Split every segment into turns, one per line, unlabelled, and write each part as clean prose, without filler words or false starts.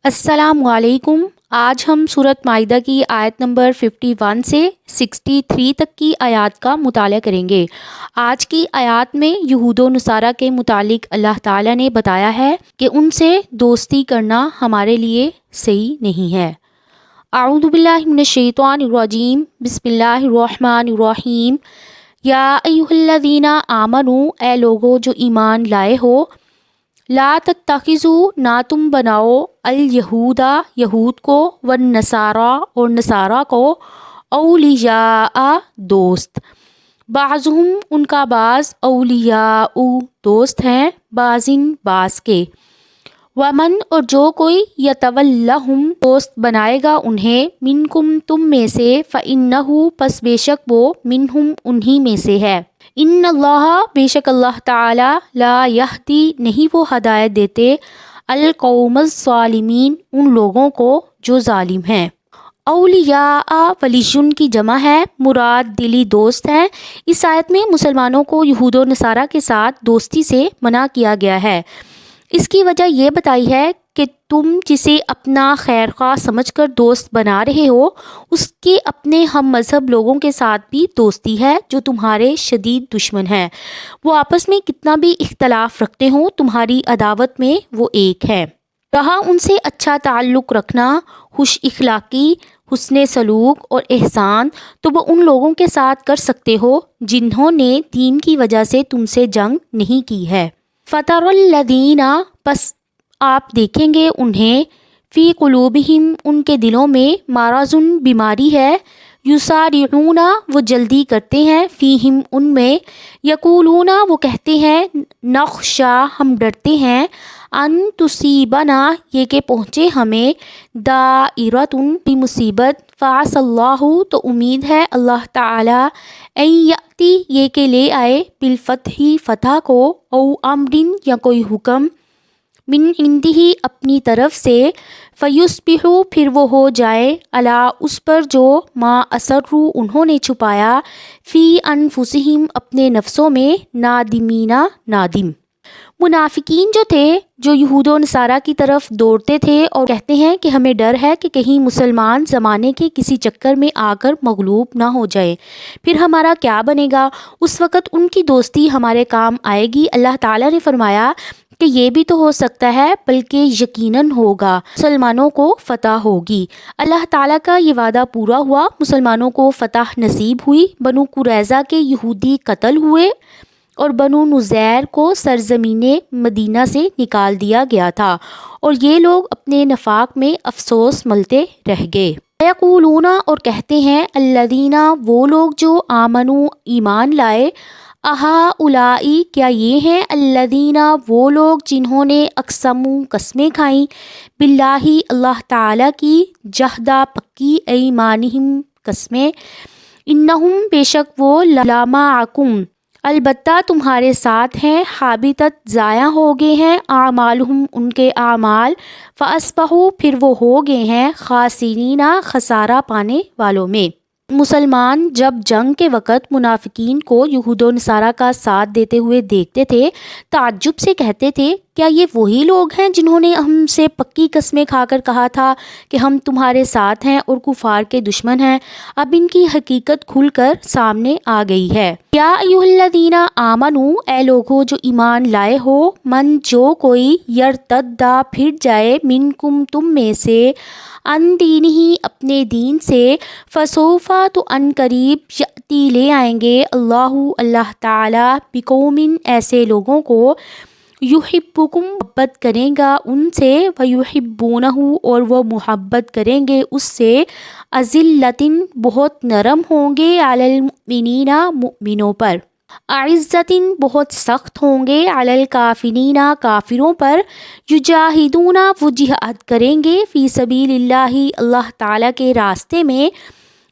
السلام علیکم۔ آج ہم سورۃ مائدہ کی آیت نمبر 51 سے 63 تک کی آیات کا مطالعہ کریں گے۔ آج کی آیات میں یہود و نصارہ کے متعلق اللہ تعالیٰ نے بتایا ہے کہ ان سے دوستی کرنا ہمارے لیے صحیح نہیں ہے۔ اعوذ باللہ من الشیطان الرجیم، بسم اللہ الرحمن الرحیم۔ یا ایھا الذین آمنوا، اے لوگو جو ایمان لائے ہو، لا تتخذوا، نہ تم بناؤ، الیہودا، یہود کو، والنصارا، اور نصارہ کو، اولیاء، دوست، بعضہم، ان کا بعض، اولیاء، دوست ہیں، بعضن، بعض کے، ومن، اور جو کوئی، یتولہم، دوست بنائے گا انہیں، منکم، تم میں سے، فإنہ، پس بے شک وہ، منہم، انہی میں سے ہے۔ ان اللہ، بے شک اللہ تعالی، لا یہدی، نہیں وہ ہدایت دیتے، القوم الظالمین، ان لوگوں کو جو ظالم ہیں۔ اولیاء، ولیٌ کی جمع ہے، مراد دلی دوست ہیں۔ اس آیت میں مسلمانوں کو یہود و نصارہ کے ساتھ دوستی سے منع کیا گیا ہے۔ اس کی وجہ یہ بتائی ہے کہ تم جسے اپنا خیر خواہ سمجھ کر دوست بنا رہے ہو، اس کے اپنے ہم مذہب لوگوں کے ساتھ بھی دوستی ہے جو تمہارے شدید دشمن ہیں۔ وہ آپس میں کتنا بھی اختلاف رکھتے ہوں، تمہاری عداوت میں وہ ایک ہے۔ رہا ان سے اچھا تعلق رکھنا، خوش اخلاقی، حسن سلوک اور احسان، تو وہ ان لوگوں کے ساتھ کر سکتے ہو جنہوں نے دین کی وجہ سے تم سے جنگ نہیں کی ہے۔ فَتَرَى الَّذِينَ، پس آپ دیکھیں گے انہیں، فی قلوبہم، ان کے دلوں میں، مرض، بیماری ہے، یسارعون، وہ جلدی کرتے ہیں، فیہم، ان میں، یقولون، وہ کہتے ہیں، نخشی، ہم ڈرتے ہیں، ان تصیبنا، یہ کہ پہنچے ہمیں، دائرۃ، بھی مصیبت، فعسى اللہ، تو امید ہے اللہ تعالی، ان یأتی، یہ کہ لے آئے، بالفتح، فتح کو، او امر، یا کوئی حکم، من عندہ، اپنی طرف سے، فیصبحوا، پھر وہ ہو جائے، علی، اس پر جو، ما اسروا، انہوں نے چھپایا، فی انفسہم، اپنے نفسوں میں، نادمین، نادم۔ منافقین جو تھے، جو یہود و نصارہ کی طرف دوڑتے تھے اور کہتے ہیں کہ ہمیں ڈر ہے کہ کہیں مسلمان زمانے کے کسی چکر میں آ کر مغلوب نہ ہو جائے، پھر ہمارا کیا بنے گا، اس وقت ان کی دوستی ہمارے کام آئے گی۔ اللہ تعالیٰ نے فرمایا کہ یہ بھی تو ہو سکتا ہے، بلکہ یقیناً ہوگا، مسلمانوں کو فتح ہوگی۔ اللہ تعالیٰ کا یہ وعدہ پورا ہوا، مسلمانوں کو فتح نصیب ہوئی، بنو قریظہ کے یہودی قتل ہوئے اور بنو نذیر کو سرزمین مدینہ سے نکال دیا گیا تھا، اور یہ لوگ اپنے نفاق میں افسوس ملتے رہ گئے۔ یقولون، اور کہتے ہیں، الذین، وہ لوگ جو، آمنوا، ایمان لائے، اہؤلاء، کیا یہ ہیں، الذین، وہ لوگ جنہوں نے، اقسموا، قسمیں کھائیں، باللہ، اللہ تعالیٰ کی، جہدا، پکی، ایمانہم، قسمیں، انہم، بے شک وہ، لمعکم، البتہ تمہارے ساتھ ہیں، حابطت، ضائع ہو گئے ہیں، اعمالہم، ان کے اعمال، فاصبحوا، پھر وہ ہو گئے ہیں، خاسرین، خسارہ پانے والوں میں۔ مسلمان جب جنگ کے وقت منافقین کو یہود و نصارہ کا ساتھ دیتے ہوئے دیکھتے تھے، تعجب سے کہتے تھے، کیا یہ وہی لوگ ہیں جنہوں نے ہم سے پکی قسمیں کھا کر کہا تھا کہ ہم تمہارے ساتھ ہیں اور کفار کے دشمن ہیں؟ اب ان کی حقیقت کھل کر سامنے آ گئی ہے۔ یا ایھا الذین آمنوا، اے لوگو جو ایمان لائے ہو، من، جو کوئی، یرتد، پھر جائے، منکم، تم میں سے، ان دینہ، اپنے دین سے، فسوف، تو ان قریب، یأتی، لے آئیں گے، اللہ تعالی، بقوم، ایسے لوگوں کو، یحبکم، محبت کریں گا ان سے، ویحبونہ، اور وہ محبت کریں گے اس سے، اذلۃ، بہت نرم ہوں گے، علی المؤمنین، مؤمنوں پر، اعزۃ، بہت سخت ہوں گے، علی الکافرین، کافروں پر، یجاہدون، وہ جہاد کریں گے، فی سبیل اللہ، اللہ تعالیٰ کے راستے میں،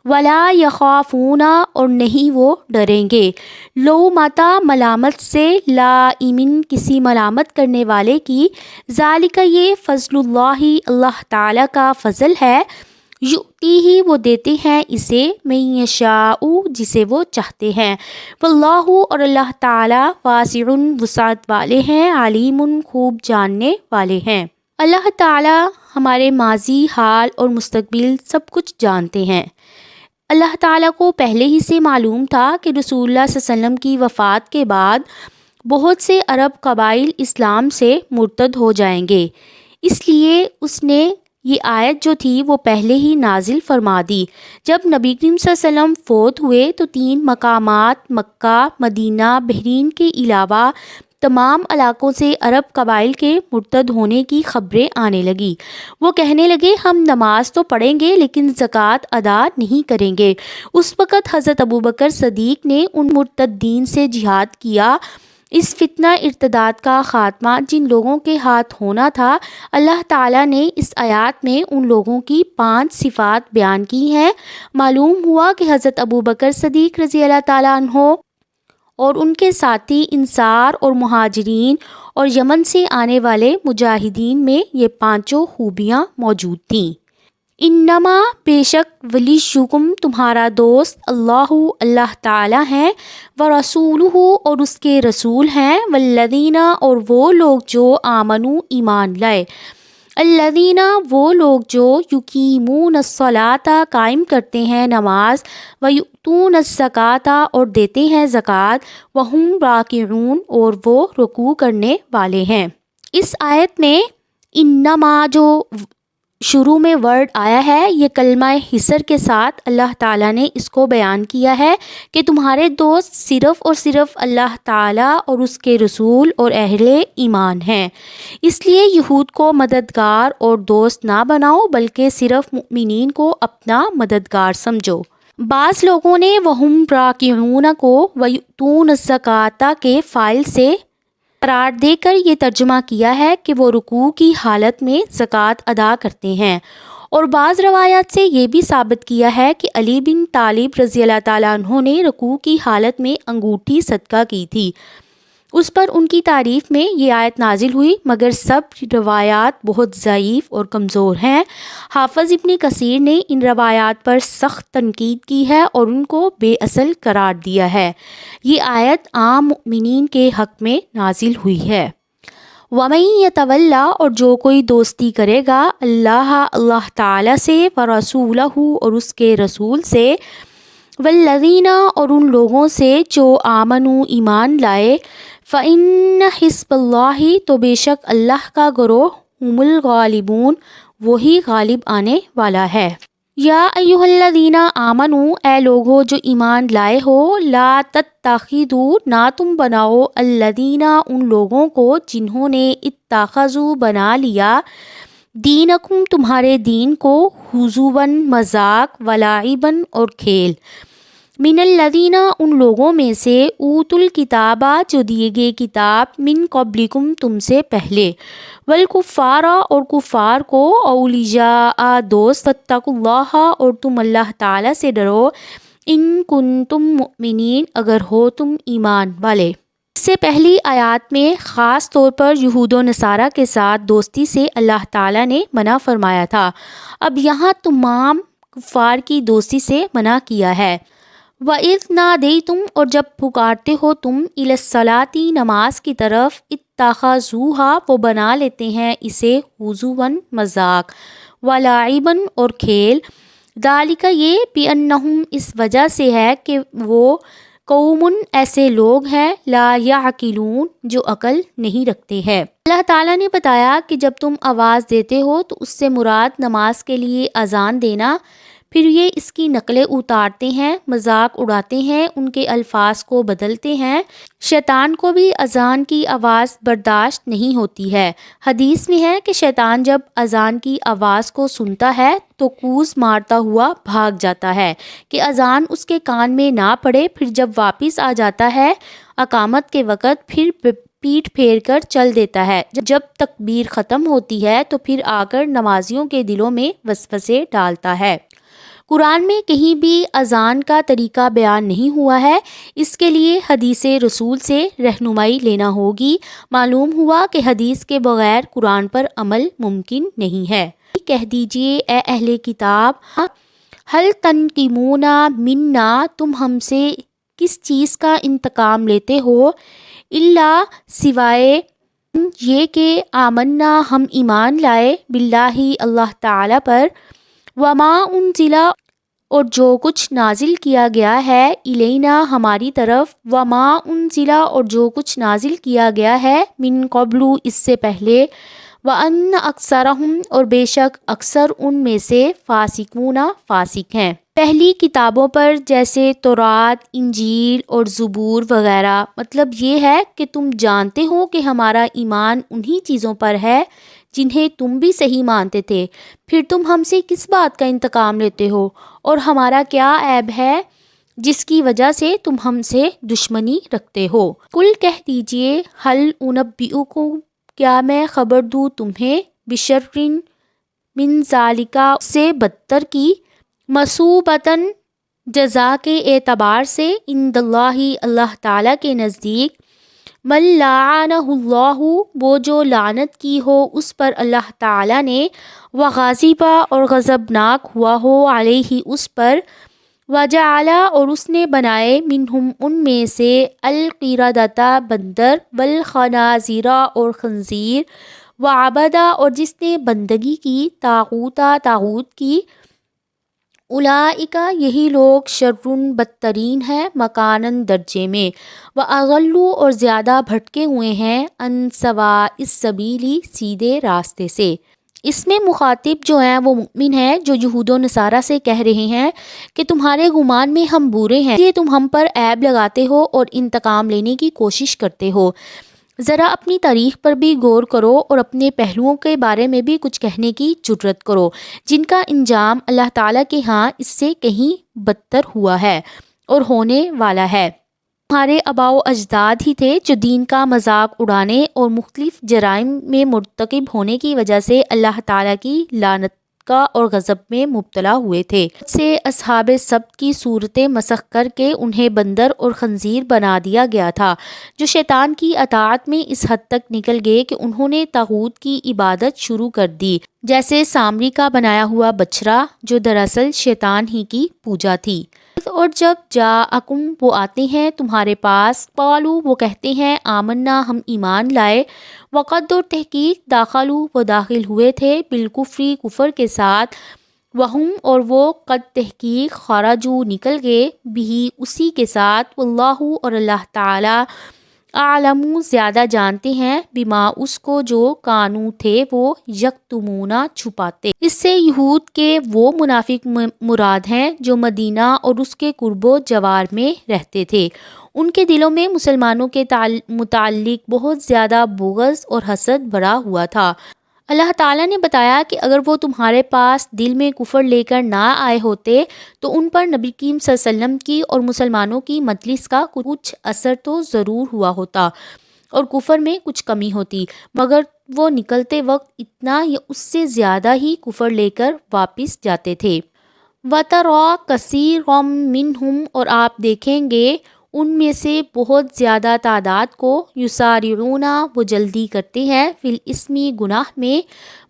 ولا یخافون، اور نہیں وہ ڈریں گے، لومۃ، ملامت سے، لائم، کسی ملامت کرنے والے کی، ذالک، یہ، فضل اللہ، اللہ تعالیٰ کا فضل ہے، یؤتیہ، وہ دیتے ہیں اسے، من یشاء، جسے وہ چاہتے ہیں، واللہ، اور اللہ تعالیٰ، واسع، وسعت والے ہیں، علیم، خوب جاننے والے ہیں۔ اللہ تعالیٰ ہمارے ماضی، حال اور مستقبل سب کچھ جانتے ہیں۔ اللہ تعالیٰ کو پہلے ہی سے معلوم تھا کہ رسول اللہ صلی اللہ علیہ وسلم کی وفات کے بعد بہت سے عرب قبائل اسلام سے مرتد ہو جائیں گے، اس لیے اس نے یہ آیت جو تھی وہ پہلے ہی نازل فرما دی۔ جب نبی کریم صلی اللہ علیہ وسلم فوت ہوئے تو 3 مقامات مکہ، مدینہ، بحرین کے علاوہ تمام علاقوں سے عرب قبائل کے مرتد ہونے کی خبریں آنے لگی۔ وہ کہنے لگے ہم نماز تو پڑھیں گے لیکن زکوٰۃ ادا نہیں کریں گے۔ اس وقت حضرت ابوبکر صدیق نے ان مرتدین سے جہاد کیا۔ اس فتنہ ارتداد کا خاتمہ جن لوگوں کے ہاتھ ہونا تھا، اللہ تعالیٰ نے اس آیات میں ان لوگوں کی 5 صفات بیان کی ہیں۔ معلوم ہوا کہ حضرت ابوبکر صدیق رضی اللہ تعالیٰ عنہ اور ان کے ساتھی انصار اور مہاجرین اور یمن سے آنے والے مجاہدین میں یہ 5 خوبیاں موجود تھیں۔ انما بے شک ولیکم تمہارا دوست اللہ تعالیٰ ہیں، ورسولہ اور اس کے رسول ہیں، والذین اور وہ لوگ جو آمنو ایمان لائے، الذین وہ لوگ جو یقیمون الصلاۃ قائم کرتے ہیں نماز، ویؤتون الزکاۃ اور دیتے ہیں زکوٰۃ، وہم راکعون اور وہ رکوع کرنے والے ہیں۔ اس آیت میں انما جو شروع میں ورڈ آیا ہے، یہ کلمہ حصر کے ساتھ اللہ تعالیٰ نے اس کو بیان کیا ہے کہ تمہارے دوست صرف اور صرف اللہ تعالیٰ اور اس کے رسول اور اہل ایمان ہیں، اس لیے یہود کو مددگار اور دوست نہ بناؤ بلکہ صرف مؤمنین کو اپنا مددگار سمجھو۔ بعض لوگوں نے وہم راکعون کو ویؤتون الزکاۃ کے فاعل سے قرار دے کر یہ ترجمہ کیا ہے کہ وہ رکوع کی حالت میں زکوٰۃ ادا کرتے ہیں، اور بعض روایات سے یہ بھی ثابت کیا ہے کہ علی بن طالب رضی اللہ تعالیٰ عنہ نے رکوع کی حالت میں انگوٹھی صدقہ کی تھی۔ اس پر ان کی تعریف میں یہ آیت نازل ہوئی، مگر سب روایات بہت ضعیف اور کمزور ہیں۔ حافظ ابن کثیر نے ان روایات پر سخت تنقید کی ہے اور ان کو بے اصل قرار دیا ہے۔ یہ آیت عام مؤمنین کے حق میں نازل ہوئی ہے۔ وَمَن يَتَوَلَّ اور جو کوئی دوستی کرے گا اللہ تعالیٰ سے، وَرَسُولَهُ اور اس کے رسول سے، والذین اور ان لوگوں سے جو آمنوا ایمان لائے، فإن حزب اللہ تو بے شک اللہ کا گروہ، هم الغالبون وہی غالب آنے والا ہے۔ یا ایھا الذین آمنوا اے لوگو جو ایمان لائے ہو، لا تتخذوا نہ تم بناؤ الذین ان لوگوں کو جنہوں نے اتخذوا بنا لیا، دینکم تمہارے دین کو، ہزوا مذاق، ولعبا اور کھیل، من الذین ان لوگوں میں سے، اوتوا الکتاب جو دیے گئے کتاب، من قبلکم تم سے پہلے، والکفار اور کفار کو، اولیاء دوست، فاتقوا اللہ اور تم اللہ تعالیٰ سے ڈرو، ان کنتم مؤمنین اگر ہو تم ایمان والے۔ اس سے پہلی آیات میں خاص طور پر یہود و نصارہ کے ساتھ دوستی سے اللہ تعالیٰ نے منع فرمایا تھا، اب یہاں تمام کفار کی دوستی سے منع کیا ہے۔ وَإِذْ نَادَيْتُمْ اور جب پکارتے ہو تم، إِلَى الصَّلَاةِ نماز کی طرف، اتخذوها وہ بنا لیتے ہیں اسے، ہزوا مذاق، ولاعبا اور کھیل، ذالک یہ، بأنہم اس وجہ سے ہے کہ وہ قوم ایسے لوگ ہیں، لا یعقلون جو عقل نہیں رکھتے ہیں۔ اللہ تعالیٰ نے بتایا کہ جب تم آواز دیتے ہو تو اس سے مراد نماز کے لیے اذان دینا، پھر یہ اس کی نقلیں اتارتے ہیں، مذاق اڑاتے ہیں، ان کے الفاظ کو بدلتے ہیں۔ شیطان کو بھی اذان کی آواز برداشت نہیں ہوتی ہے۔ حدیث میں ہے کہ شیطان جب اذان کی آواز کو سنتا ہے تو کوس مارتا ہوا بھاگ جاتا ہے کہ اذان اس کے کان میں نہ پڑے، پھر جب واپس آ جاتا ہے اقامت کے وقت، پھر پیٹ پھیر کر چل دیتا ہے، جب تکبیر ختم ہوتی ہے تو پھر آ کر نمازیوں کے دلوں میں وسوسے ڈالتا ہے۔ قرآن میں کہیں بھی اذان کا طریقہ بیان نہیں ہوا ہے، اس کے لیے حدیث رسول سے رہنمائی لینا ہوگی۔ معلوم ہوا کہ حدیث کے بغیر قرآن پر عمل ممکن نہیں ہے۔ کہہ دیجئے اے اہل کتاب، ہل تنقمون منا تم ہم سے کس چیز کا انتقام لیتے ہو، الا سوائے یہ کہ آمنا ہم ایمان لائے باللہ اللہ تعالیٰ پر، وما انزلا اور جو کچھ نازل کیا گیا ہے، الینا ہماری طرف، وما انزلا اور جو کچھ نازل کیا گیا ہے، من قبل اس سے پہلے، وان اکثرہم اور بے شک اکثر ان میں سے، فاسقون فاسق ہیں۔ پہلی کتابوں پر جیسے تورات، انجیل اور زبور وغیرہ، مطلب یہ ہے کہ تم جانتے ہو کہ ہمارا ایمان انہی چیزوں پر ہے جنہیں تم بھی صحیح مانتے تھے، پھر تم ہم سے کس بات کا انتقام لیتے ہو، اور ہمارا کیا عیب ہے جس کی وجہ سے تم ہم سے دشمنی رکھتے ہو۔ کل کہہ دیجئے، حل انبئکم کیا میں خبر دوں تمہیں، بشرٍ من ذالکا سے بدتر کی، مثوبتاً جزا کے اعتبار سے، عند اللہ اللہ تعالیٰ کے نزدیک، من لعنہ اللہ وہ جو لعنت کی ہو اس پر اللہ تعالیٰ نے، وغاضب اور غضبناک ہوا ہو، علیہ اس پر، وجعل اور اس نے بنائے، منہم ان میں سے، القردۃ بندر، والخنازیر اور خنزیر، وعبد اور جس نے بندگی کی، طاغوت کی، اولئک یہی لوگ، شرٌ بدترین ہیں، مکاناً درجے میں، واضل اور زیادہ بھٹکے ہوئے ہیں، عن سواء السبیل سیدھے راستے سے۔ اس میں مخاطب جو ہیں وہ مؤمن ہیں جو یہود و نصارہ سے کہہ رہے ہیں کہ تمہارے گمان میں ہم برے ہیں، یہ تم ہم پر عیب لگاتے ہو اور انتقام لینے کی کوشش کرتے ہو۔ ذرا اپنی تاریخ پر بھی غور کرو اور اپنے پہلوؤں کے بارے میں بھی کچھ کہنے کی جرات کرو جن کا انجام اللہ تعالیٰ کے ہاں اس سے کہیں بدتر ہوا ہے اور ہونے والا ہے۔ تمہارے آباء و اجداد ہی تھے جو دین کا مذاق اڑانے اور مختلف جرائم میں مرتکب ہونے کی وجہ سے اللہ تعالیٰ کی لعنت کا اور غضب میں مبتلا ہوئے تھے۔ سے اصحاب سبت کی صورتیں مسخ کر کے انہیں بندر اور خنزیر بنا دیا گیا تھا، جو شیطان کی اطاعت میں اس حد تک نکل گئے کہ انہوں نے طاغوت کی عبادت شروع کر دی، جیسے سامری کا بنایا ہوا بچڑا جو دراصل شیطان ہی کی پوجا تھی۔ اور جب جاءکم وہ آتے ہیں تمہارے پاس، قالوا وہ کہتے ہیں، آمنا ہم ایمان لائے، وقد اور تحقیق داخلوا وہ داخل ہوئے تھے، بالکفر کفر کے ساتھ، وہم اور وہ، قد تحقیق، خرجوا نکل گئے، بھی اسی کے ساتھ، واللہ اور اللہ تعالی، اعلم زیادہ جانتے ہیں، بما اس کو جو کانو تھے وہ، یکتمون چھپاتے۔ اس سے یہود کے وہ منافق مراد ہیں جو مدینہ اور اس کے قرب و جوار میں رہتے تھے۔ ان کے دلوں میں مسلمانوں کے متعلق بہت زیادہ بغض اور حسد بھرا ہوا تھا۔ اللہ تعالیٰ نے بتایا کہ اگر وہ تمہارے پاس دل میں کفر لے کر نہ آئے ہوتے تو ان پر نبی کریم صلی اللہ علیہ وسلم کی اور مسلمانوں کی مجلس کا کچھ اثر تو ضرور ہوا ہوتا اور کفر میں کچھ کمی ہوتی، مگر وہ نکلتے وقت اتنا یا اس سے زیادہ ہی کفر لے کر واپس جاتے تھے۔ وَتَرَىٰ كَثِيرًا مِّنْهُمْ اور آپ دیکھیں گے ان میں سے بہت زیادہ تعداد کو، یسارعون وہ جلدی کرتے ہیں، فی الاسم گناہ میں،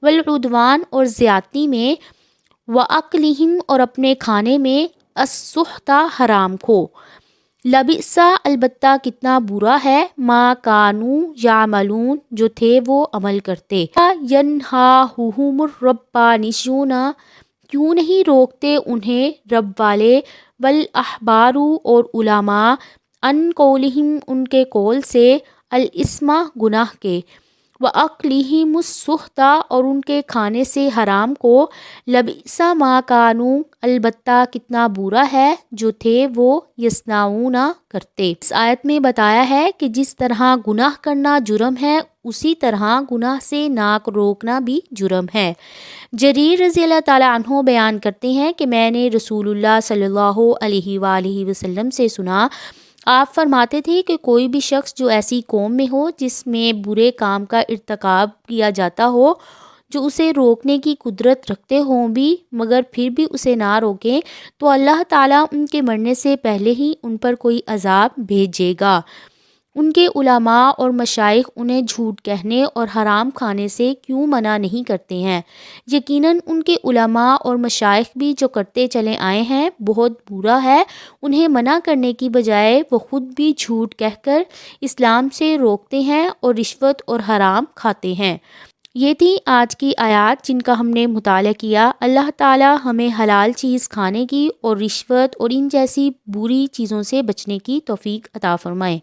والعدوان اور زیادتی میں، وَأَكْلِهِمْ اور اپنے کھانے میں، السُّحْتَ حرام کو، لبئس البتہ کتنا برا ہے، ما کانوا یعملون جو تھے وہ عمل کرتے۔ ینہاہم الربانیون کیوں نہیں روکتے انہیں رب والے، والاحبار اور علماء، ان قولہم ان کے قول سے، الاسم گناہ کے، واکلہم السحت اور ان کے کھانے سے حرام کو، لبئس ما کانوا البتہ کتنا برا ہے جو تھے وہ، یصنعون کرتے۔ اس آیت میں بتایا ہے کہ جس طرح گناہ کرنا جرم ہے اسی طرح گناہ سے ناک روکنا بھی جرم ہے۔ جریر رضی اللہ تعالیٰ عنہ بیان کرتے ہیں کہ میں نے رسول اللہ صلی اللہ علیہ وآلہ وسلم سے سنا، آپ فرماتے تھے کہ کوئی بھی شخص جو ایسی قوم میں ہو جس میں برے کام کا ارتکاب کیا جاتا ہو، جو اسے روکنے کی قدرت رکھتے ہوں بھی مگر پھر بھی اسے نہ روکیں، تو اللہ تعالیٰ ان کے مرنے سے پہلے ہی ان پر کوئی عذاب بھیجے گا۔ ان کے علماء اور مشائخ انہیں جھوٹ کہنے اور حرام کھانے سے کیوں منع نہیں کرتے ہیں؟ یقیناً ان کے علماء اور مشائخ بھی جو کرتے چلے آئے ہیں بہت برا ہے۔ انہیں منع کرنے کی بجائے وہ خود بھی جھوٹ کہہ کر اسلام سے روکتے ہیں اور رشوت اور حرام کھاتے ہیں۔ یہ تھی آج کی آیات جن کا ہم نے مطالعہ کیا۔ اللہ تعالی ہمیں حلال چیز کھانے کی اور رشوت اور ان جیسی بری چیزوں سے بچنے کی توفیق عطا فرمائے۔